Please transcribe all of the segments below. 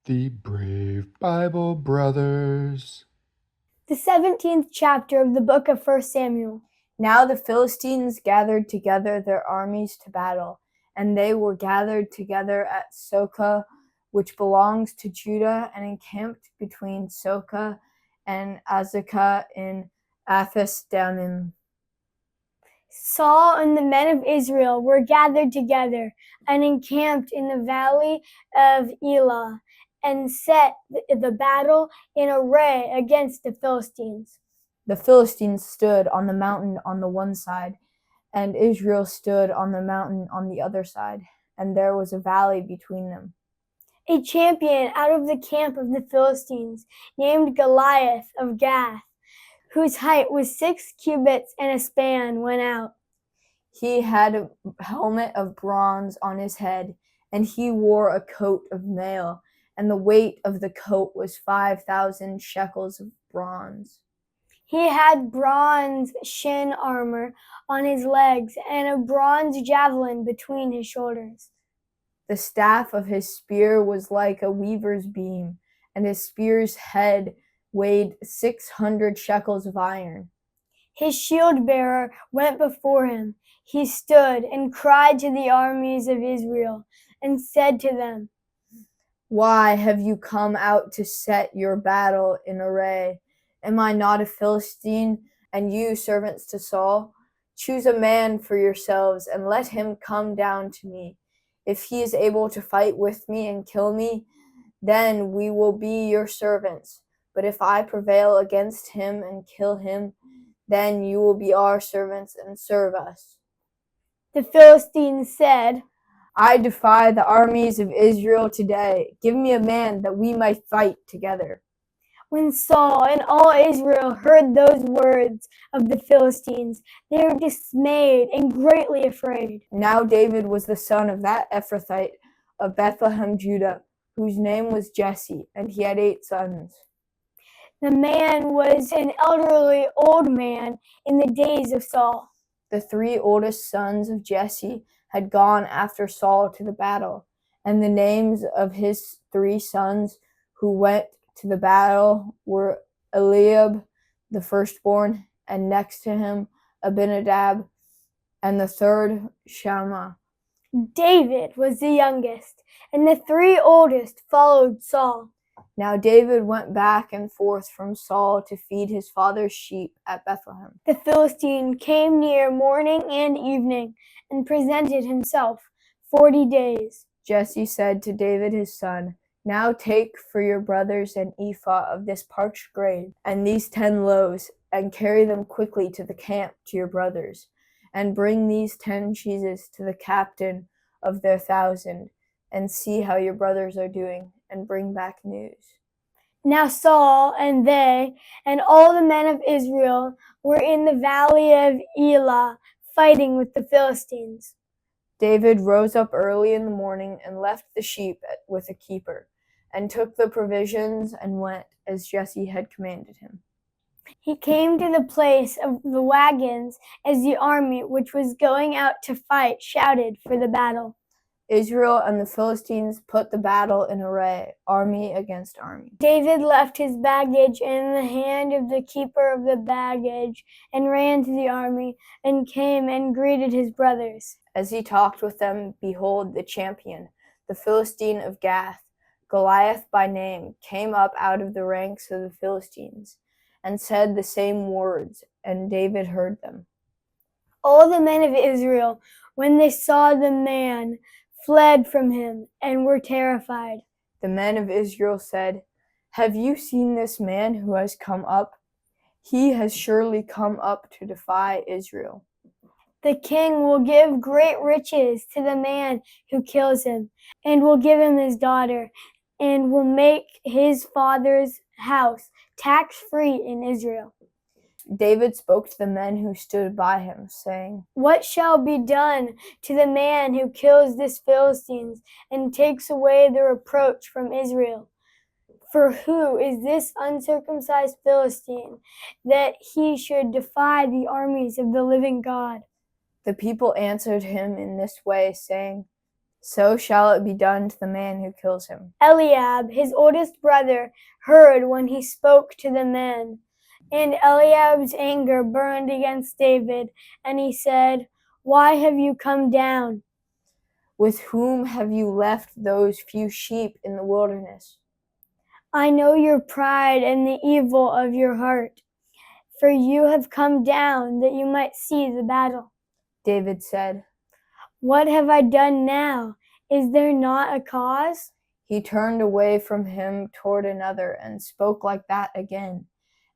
The Brave Bible Brothers. The 17th chapter of the book of 1 Samuel. Now the Philistines gathered together their armies to battle, and they were gathered together at Socoh, which belongs to Judah, and encamped between Socoh and Azekah in Ephes-dammim. Saul and the men of Israel were gathered together and encamped in the valley of Elah, and set the battle in array against the Philistines. The Philistines stood on the mountain on the one side, and Israel stood on the mountain on the other side, and there was a valley between them. A champion out of the camp of the Philistines, named Goliath of Gath, whose height was 6 cubits and a span, went out. He had a helmet of bronze on his head, and he wore a coat of mail, and the weight of the coat was 5,000 shekels of bronze. He had bronze shin armor on his legs and a bronze javelin between his shoulders. The staff of his spear was like a weaver's beam, and his spear's head weighed 600 shekels of iron. His shield-bearer went before him. He stood and cried to the armies of Israel and said to them, "Why have you come out to set your battle in array? Am I not a Philistine, and you servants to Saul? Choose a man for yourselves, and let him come down to me. If he is able to fight with me and kill me, then we will be your servants. But if I prevail against him and kill him, then you will be our servants and serve us." The Philistines said, "I defy the armies of Israel today. Give me a man that we might fight together." When Saul and all Israel heard those words of the Philistines, they were dismayed and greatly afraid. Now David was the son of that Ephrathite of Bethlehem, Judah, whose name was Jesse, and he had 8 sons. The man was an elderly old man in the days of Saul. The 3 oldest sons of Jesse had gone after Saul to the battle, and the names of his 3 sons who went to the battle were Eliab, the firstborn, and next to him Abinadab, and the third Shammah. David was the youngest, and the 3 oldest followed Saul. Now David went back and forth from Saul to feed his father's sheep at Bethlehem. The Philistine came near morning and evening and presented himself 40 days. Jesse said to David his son, "Now take for your brothers an ephah of this parched grain, and these 10 loaves, and carry them quickly to the camp to your brothers. And bring these 10 cheeses to the captain of their 1,000, and see how your brothers are doing, and bring back news." Now Saul and they and all the men of Israel were in the valley of Elah, fighting with the Philistines. David rose up early in the morning and left the sheep with a keeper, and took the provisions and went as Jesse had commanded him. He came to the place of the wagons as the army which was going out to fight shouted for the battle. Israel and the Philistines put the battle in array, army against army. David left his baggage in the hand of the keeper of the baggage and ran to the army and came and greeted his brothers. As he talked with them, behold, the champion, the Philistine of Gath, Goliath by name, came up out of the ranks of the Philistines and said the same words, and David heard them. All the men of Israel, when they saw the man, fled from him and were terrified. The men of Israel said, "Have you seen this man who has come up? He has surely come up to defy Israel. The king will give great riches to the man who kills him, and will give him his daughter, and will make his father's house tax-free in Israel." David spoke to the men who stood by him, saying, "What shall be done to the man who kills this Philistine and takes away the reproach from Israel? For who is this uncircumcised Philistine that he should defy the armies of the living God?" The people answered him in this way, saying, so shall it be done to the man who kills him. Eliab, his oldest brother, heard when he spoke to the men. And Eliab's anger burned against David, and he said, "Why have you come down? With whom have you left those few sheep in the wilderness? I know your pride and the evil of your heart, for you have come down that you might see the battle." David said. "What have I done now? Is there not a cause?" He turned away from him toward another and spoke like that again.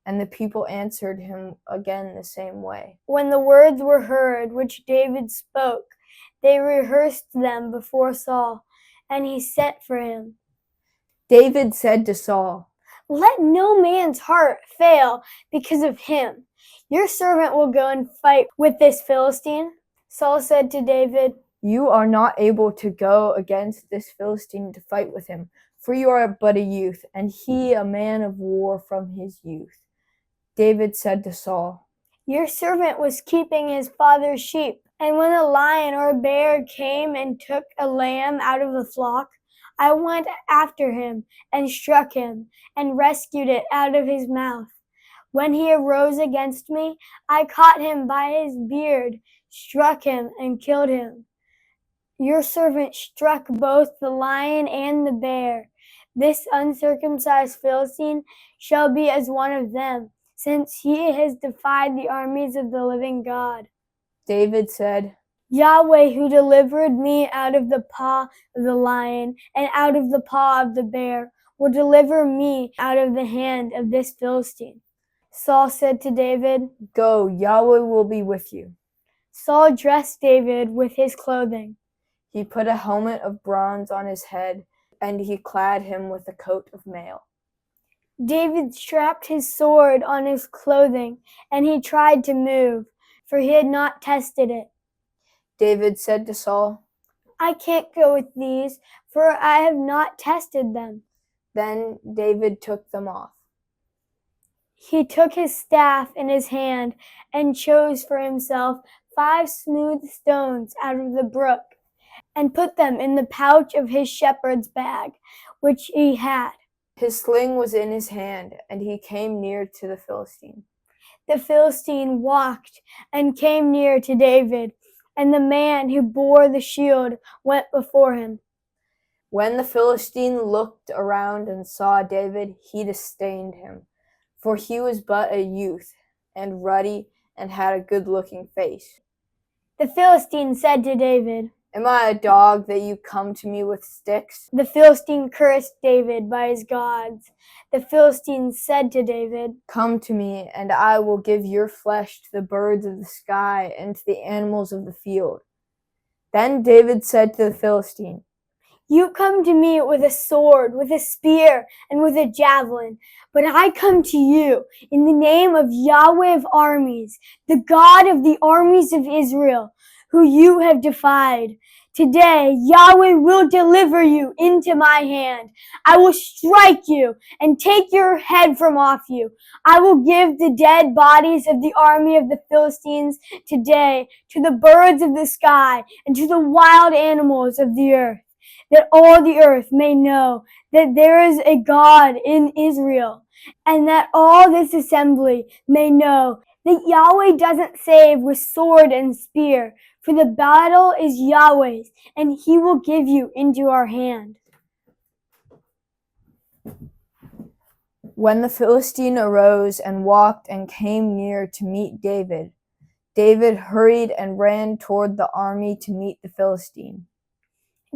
And the people answered him again the same way. When the words were heard which David spoke, they rehearsed them before Saul, and he sent for him. David said to Saul, "Let no man's heart fail because of him. Your servant will go and fight with this Philistine." Saul said to David, "You are not able to go against this Philistine to fight with him, for you are but a youth, and he a man of war from his youth." David said to Saul, "Your servant was keeping his father's sheep, and when a lion or a bear came and took a lamb out of the flock, I went after him and struck him and rescued it out of his mouth. When he arose against me, I caught him by his beard, struck him, and killed him. Your servant struck both the lion and the bear. This uncircumcised Philistine shall be as one of them, since he has defied the armies of the living God." David said, "Yahweh, who delivered me out of the paw of the lion and out of the paw of the bear, will deliver me out of the hand of this Philistine." Saul said to David, "Go, Yahweh will be with you." Saul dressed David with his clothing. He put a helmet of bronze on his head, and he clad him with a coat of mail. David strapped his sword on his clothing, and he tried to move, for he had not tested it. David said to Saul, "I can't go with these, for I have not tested them." Then David took them off. He took his staff in his hand and chose for himself 5 smooth stones out of the brook, and put them in the pouch of his shepherd's bag, which he had. His sling was in his hand, and he came near to the Philistine. The Philistine walked and came near to David, and the man who bore the shield went before him. When the Philistine looked around and saw David, he disdained him, for he was but a youth, and ruddy, and had a good-looking face. The Philistine said to David, "Am I a dog that you come to me with sticks?" The Philistine cursed David by his gods. The Philistine said to David, "Come to me, and I will give your flesh to the birds of the sky and to the animals of the field." Then David said to the Philistine, "You come to me with a sword, with a spear, and with a javelin, but I come to you in the name of Yahweh of armies, the God of the armies of Israel, who you have defied. Today Yahweh will deliver you into my hand. I will strike you and take your head from off you. I will give the dead bodies of the army of the Philistines today to the birds of the sky and to the wild animals of the earth, that all the earth may know that there is a God in Israel, and that all this assembly may know that Yahweh doesn't save with sword and spear, for the battle is Yahweh's, and he will give you into our hand." When the Philistine arose and walked and came near to meet David, David hurried and ran toward the army to meet the Philistine.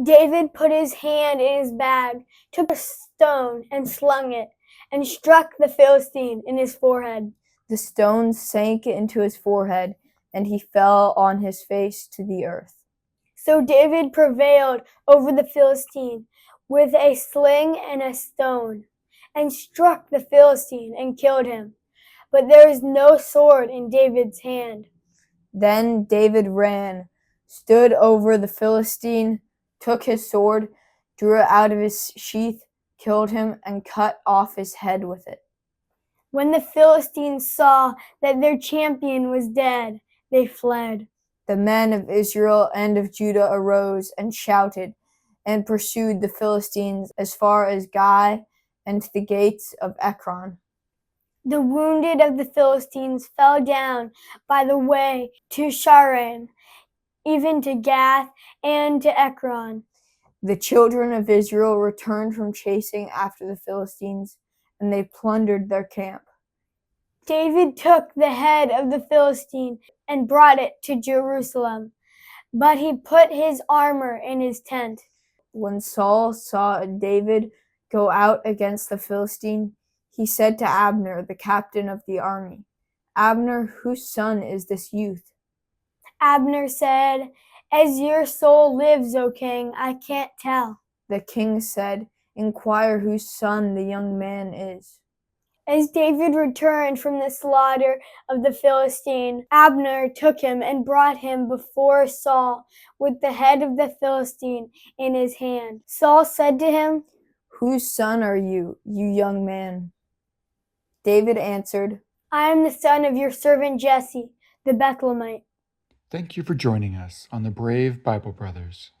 David put his hand in his bag, took a stone and slung it, and struck the Philistine in his forehead. The stone sank into his forehead, and he fell on his face to the earth. So David prevailed over the Philistine with a sling and a stone, and struck the Philistine and killed him. But there is no sword in David's hand. Then David ran, stood over the Philistine, took his sword, drew it out of his sheath, killed him, and cut off his head with it. When the Philistines saw that their champion was dead, they fled. The men of Israel and of Judah arose and shouted, and pursued the Philistines as far as Gai and to the gates of Ekron. The wounded of the Philistines fell down by the way to Shaaraim, even to Gath and to Ekron. The children of Israel returned from chasing after the Philistines, and they plundered their camp. David took the head of the Philistine and brought it to Jerusalem, but he put his armor in his tent. When Saul saw David go out against the Philistine, he said to Abner, the captain of the army, "Abner, whose son is this youth?" Abner said, "As your soul lives, O king, I can't tell." The king said, "Inquire whose son the young man is." As David returned from the slaughter of the Philistine, Abner took him and brought him before Saul with the head of the Philistine in his hand. Saul said to him, "Whose son are you, you young man?" David answered, "I am the son of your servant Jesse, the Bethlehemite." Thank you for joining us on the Brave Bible Brothers.